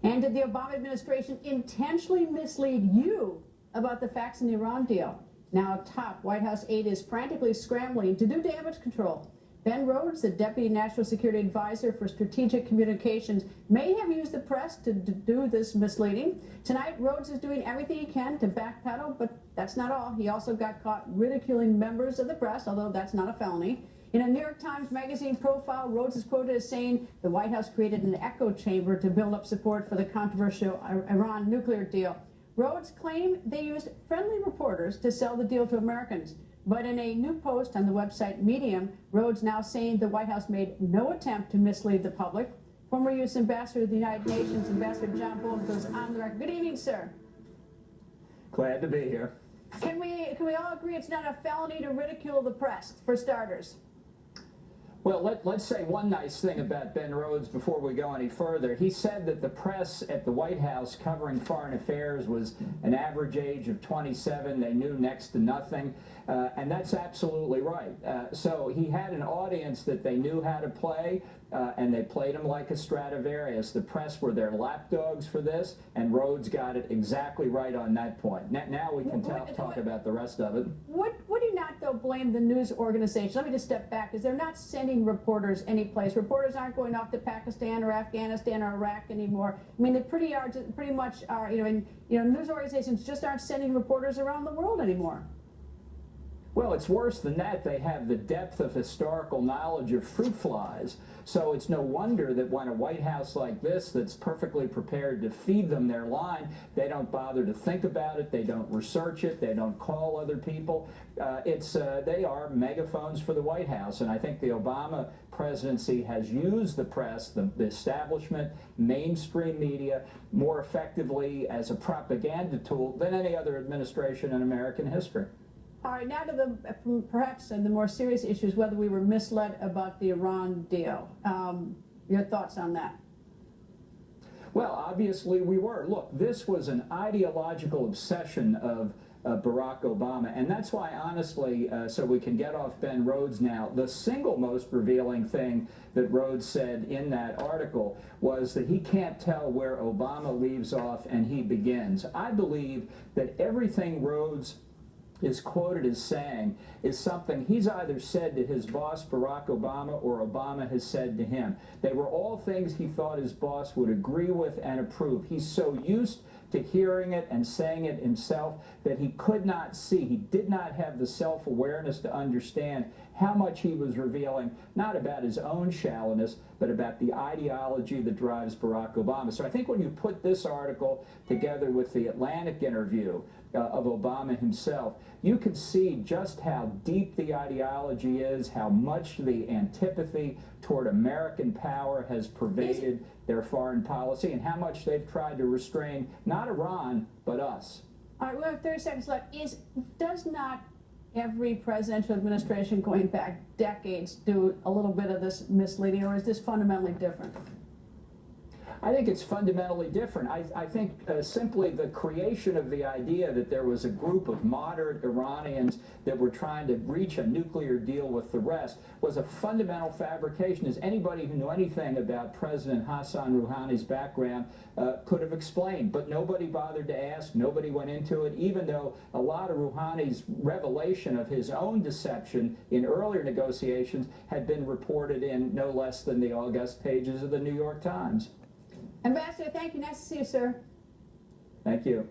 And did the Obama administration intentionally mislead you about the facts in the Iran deal? Now, top White House aide is frantically scrambling to do damage control. Ben Rhodes, the Deputy National Security Advisor for Strategic Communications, may have used the press to do this misleading. Tonight, Rhodes is doing everything he can to backpedal, but that's not all. He also got caught ridiculing members of the press, although that's not a felony. In a New York Times Magazine profile, Rhodes is quoted as saying the White House created an echo chamber to build up support for the controversial Iran nuclear deal. Rhodes claimed they used friendly reporters to sell the deal to Americans. But in a new post on the website Medium, Rhodes now saying the White House made no attempt to mislead the public. Former U.S. Ambassador to the United Nations, Ambassador John Bolton, goes on the record. Good evening, sir. Glad to be here. Can we all agree it's not a felony to ridicule the press, for starters? Well, let's say one nice thing about Ben Rhodes before we go any further. He said that the press at the White House covering foreign affairs was an average age of 27. They knew next to nothing, and that's absolutely right. So he had an audience that they knew how to play, and they played him like a Stradivarius. The press were their lapdogs for this, and Rhodes got it exactly right on that point. Now we can talk about the rest of it. Would you not, though, blame the news organization? Let me just step back, because they're not sending reporters anyplace. Reporters aren't going off to Pakistan or Afghanistan or Iraq anymore. I mean, they pretty much are, news organizations just aren't sending reporters around the world anymore. Well, it's worse than that. They have the depth of historical knowledge of fruit flies. So it's no wonder that when a White House like this that's perfectly prepared to feed them their line, they don't bother to think about it, they don't research it, they don't call other people. They are megaphones for the White House, and I think the Obama presidency has used the press, the establishment, mainstream media, more effectively as a propaganda tool than any other administration in American history. All right, now to perhaps the more serious issues, whether we were misled about the Iran deal. Your thoughts on that? Well, obviously we were. Look, this was an ideological obsession of Barack Obama, and that's why, honestly, so we can get off Ben Rhodes now, the single most revealing thing that Rhodes said in that article was that he can't tell where Obama leaves off and he begins. I believe that everything Rhodes is quoted as saying is something he's either said to his boss, Barack Obama, or Obama has said to him. They were all things he thought his boss would agree with and approve. He's so used to hearing it and saying it himself that he could not see, he did not have the self-awareness to understand how much he was revealing, not about his own shallowness, but about the ideology that drives Barack Obama. So I think when you put this article together with the Atlantic interview of Obama himself, you could see just how deep the ideology is, how much the antipathy toward American power has pervaded their foreign policy, and how much they've tried to restrain not Iran, but us. All right, we have 30 seconds left. Does not every presidential administration going back decades do a little bit of this misleading, or is this fundamentally different? I think it's fundamentally different. I think simply the creation of the idea that there was a group of moderate Iranians that were trying to reach a nuclear deal with the rest was a fundamental fabrication, as anybody who knew anything about President Hassan Rouhani's background could have explained. But nobody bothered to ask, nobody went into it, even though a lot of Rouhani's revelation of his own deception in earlier negotiations had been reported in no less than the august pages of the New York Times. Ambassador, thank you. Nice to see you, sir. Thank you.